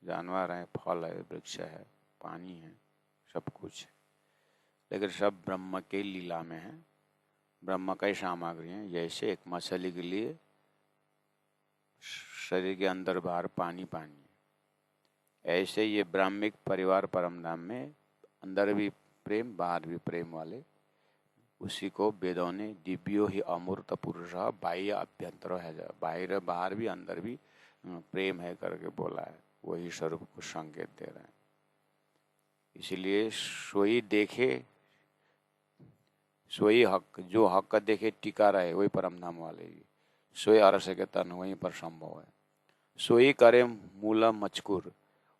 जानवर है, फल है, वृक्ष है, पानी है, सब कुछ है, लेकिन सब ब्रह्म के लीला में है, ब्रह्म का ही सामग्री है। जैसे एक मछली के लिए शरीर के अंदर बाहर पानी पानी है, ऐसे ये ब्राह्मिक परिवार परमधाम में अंदर भी प्रेम बाहर भी प्रेम वाले, उसी को वेदों ने दिव्यो ही अमूर्त पुरुष बाह्य अभ्यंतर है, बाहर बाहर भी अंदर भी प्रेम है करके बोला है, वही स्वरूप को संकेत दे रहे हैं। इसलिए सोई देखे सोई हक, जो हक का देखे टिका रहे वही परमधाम वाले, सोई अरस के तन वहीं पर संभव है। सोई करे मूल मचकुर,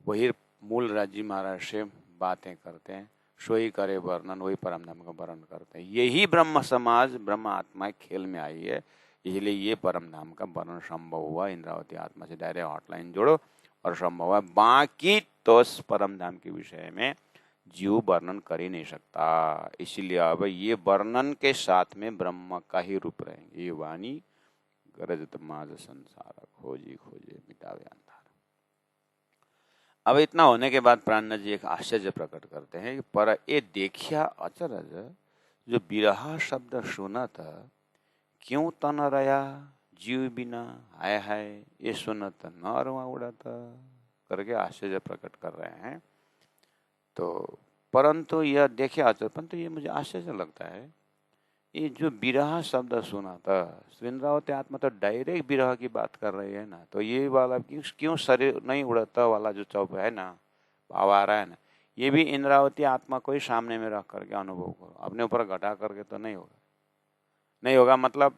वही मूल राजी महाराज से बातें करते हैं, सोई करे वर्णन, वही परमधाम का वर्णन करते हैं। यही ब्रह्म समाज ब्रह्म आत्मा खेल में आई है, इसलिए ये परमधाम का वर्णन संभव हुआ। इंद्रावती आत्मा से डायरेक्ट हॉटलाइन जोड़ो और संभव हुआ। बाकी तो परमधाम के विषय में जीव वर्णन कर ही नहीं सकता, इसीलिए अब ये वर्णन के साथ में ब्रह्म का ही रूप रहेंगे। ये वाणी गरजत माज संसार, खोजी खोजे मिटावे अंधार। अब इतना होने के बाद प्राण जी एक आश्चर्य प्रकट करते हैं, पर ये देखिया अचरज, जो बिरहा शब्द सुना था, क्यों तन रया जीव बिना, हाय हाय ये सुनत नरवा उड़ाता करके आश्चर्य प्रकट कर रहे हैं। तो परंतु यह देखे आचर, परंतु ये मुझे आश्चर्य लगता है, ये जो विरह शब्द सुना था, इंद्रावती आत्मा तो डायरेक्ट विरह की बात कर रही है ना, तो ये वाला क्यों शरीर नहीं उड़ता वाला जो चौप है ना, भाव आ रहा है ना, ये भी इंद्रावती आत्मा को ही सामने में रख करके अनुभव करो, अपने ऊपर घटा करके तो नहीं होगा। नहीं होगा मतलब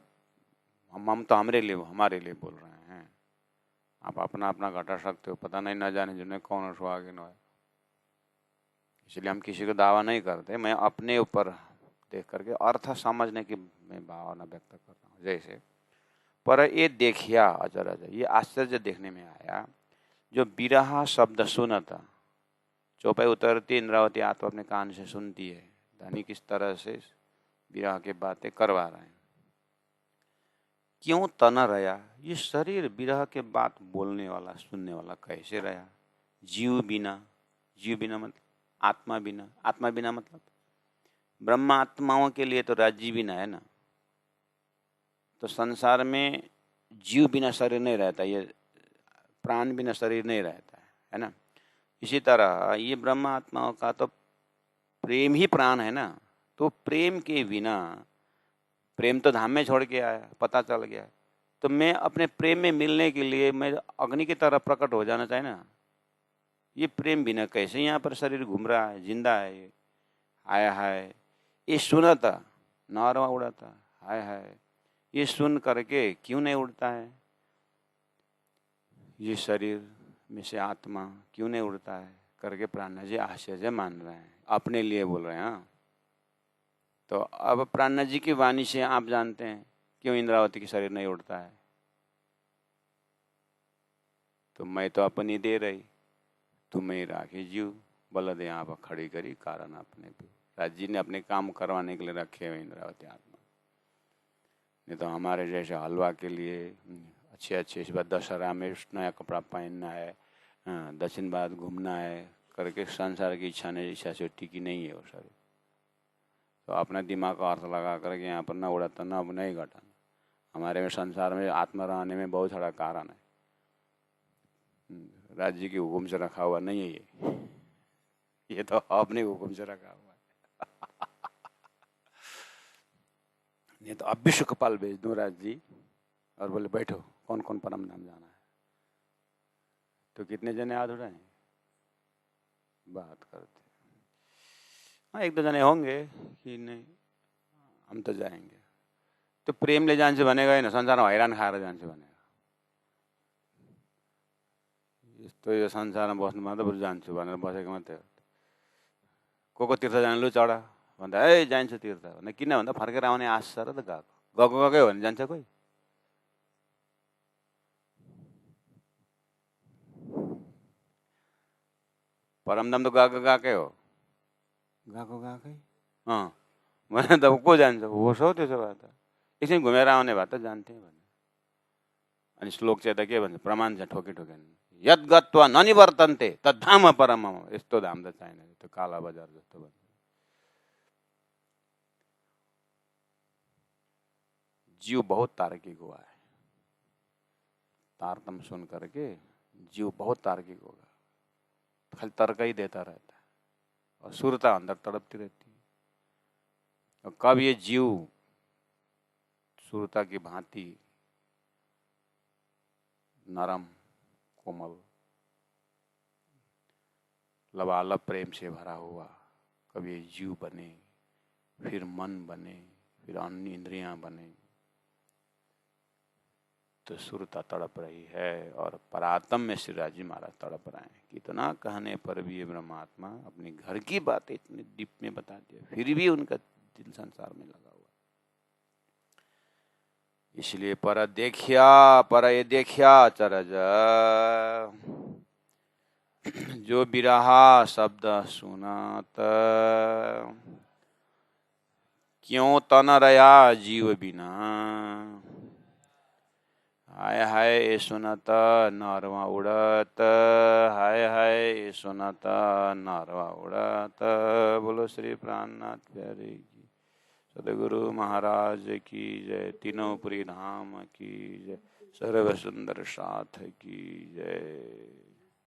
हम तो हमारे लिए बोल रहे हैं, आप अपना अपना घटा सकते हो, पता नहीं न जाने जिन्हें कौन सुहागिन है, इसलिए हम किसी को दावा नहीं करते। मैं अपने ऊपर देख करके अर्थ समझने की मैं भावना व्यक्त कर रहा हूँ। जैसे पर ये देखिया अचरज, ये आश्चर्य देखने में आया, जो बिरहा शब्द सुना था, चौपाई उतरती इंद्रावती आत्मा अपने कान से सुनती है, धनी किस तरह से बिरहा के बातें करवा रहे हैं। क्यों तना रहा, ये शरीर बिरहा के बात बोलने वाला सुनने वाला कैसे रहा, जीव बिना, जीव बिना मतलब आत्मा बिना, आत्मा बिना मतलब ब्रह्म आत्माओं के लिए तो राज्य बिना है ना, तो संसार में जीव बिना शरीर नहीं रहता, ये प्राण बिना शरीर नहीं रहता है ना। इसी तरह ये ब्रह्म आत्माओं का तो प्रेम ही प्राण है ना, तो प्रेम के बिना, प्रेम तो धाम में छोड़ के आया, पता चल गया, तो मैं अपने प्रेम में मिलने के लिए मैं अग्नि की तरह प्रकट हो जाना चाहिए ना। ये प्रेम बिना कैसे यहाँ पर शरीर घूम रहा है, जिंदा है, ये आया है, ये सुना था नारवा उड़ा था, हाय हाय ये सुन करके क्यों नहीं उड़ता है, ये शरीर में से आत्मा क्यों नहीं उड़ता है करके प्राण जी आश्चर्य मान रहे हैं, अपने लिए बोल रहे हैं। हाँ, तो अब प्राण जी की वाणी से आप जानते हैं क्यों इंद्रावती की शरीर नहीं उड़ता है। तो मैं तो अपनी दे रही, तुम्हें राखी जीव बल दे आप खड़ी करी कारण अपने भी। राज्य ने अपने काम करवाने के लिए रखे हुए इंद्रावती आत्मा, नहीं तो हमारे जैसे हलवा के लिए अच्छे अच्छे इस बार दशहरा में नया कपड़ा पहनना है, दक्षिण भारत घूमना है करके संसार की इच्छा से टिकी नहीं है वो शरीर। तो अपना दिमाग का अर्थ लगा करके यहाँ पर न उड़ाता न अब नहीं घटाना। हमारे में संसार में आत्मा रहने में बहुत सारा कारण है, राज्य के हुक्म से रखा हुआ नहीं है ये तो अपने हुक्म से रखा हुआ है नहीं तो अब भी सुखपाल भेज दूं राज जी और बोले बैठो कौन कौन परम धाम जाना है, तो कितने जने हाथ उठाए बात करते। हाँ, एक दो जने होंगे कि नहीं हम तो जाएंगे, तो प्रेम ले जान से बनेगा ही ना, संसार में हैरान खाएर जान से बनेगा। तो यो संसारमा बस्नु मात्र बरु जान्छु भनेर बसेको मात्रै हो। को तीर्थ जाने लु चढा भन्दा ए जान्छु तीर्थ भन्दा, किन भन्दा फर्केर आउने आश छ र त गएको गएकै हो भने जान्छ कोही। परम धाम तो गा के हो गा के मैंने तो को जान्छ हो सो त्यसो भए त एकछिन घुमेर आउने भए त जान्थे भने अनि श्लोक चाहिँ त के भन्छ प्रमाण चाहिँ ठोके ठोकेन यद गत्वा ननिवर्तन्ते तद्धाम परम यस्तो धाम त छैन त्यो काला बजार जस्तो भन्छ जीव बहुत तार्किक हुआ है तारतम सुन करके जीव बहुत तार्किक होगा खाली तर्क ही देता रहता है और सुरता अंदर तड़पती रहती है और कब ये जीव सुरता की भांति नरम कोमल लबालब प्रेम से भरा हुआ कब ये जीव बने फिर मन बने फिर अन्य इंद्रियां बने तो सुरता तड़प रही है और परातम में श्रीराज जी महाराज तड़प रहे हैं कितना कहने पर भी ये ब्रह्मात्मा अपने घर की बातें इतने डीप में बता दिया फिर भी उनका दिल संसार में लगा हुआ इसलिए पर ये देखिया चरज जो बिरहा शब्द सुनत क्यों तन रया जीव बिना हाय हाय सुनत नरवा उड़त हाय हाय सुनत नरवा उड़त बोलो श्री प्राणनाथ प्यारे की सदगुरु महाराज की जय तीनों पुरी धाम की जय सर्व सुंदर साथ की जय।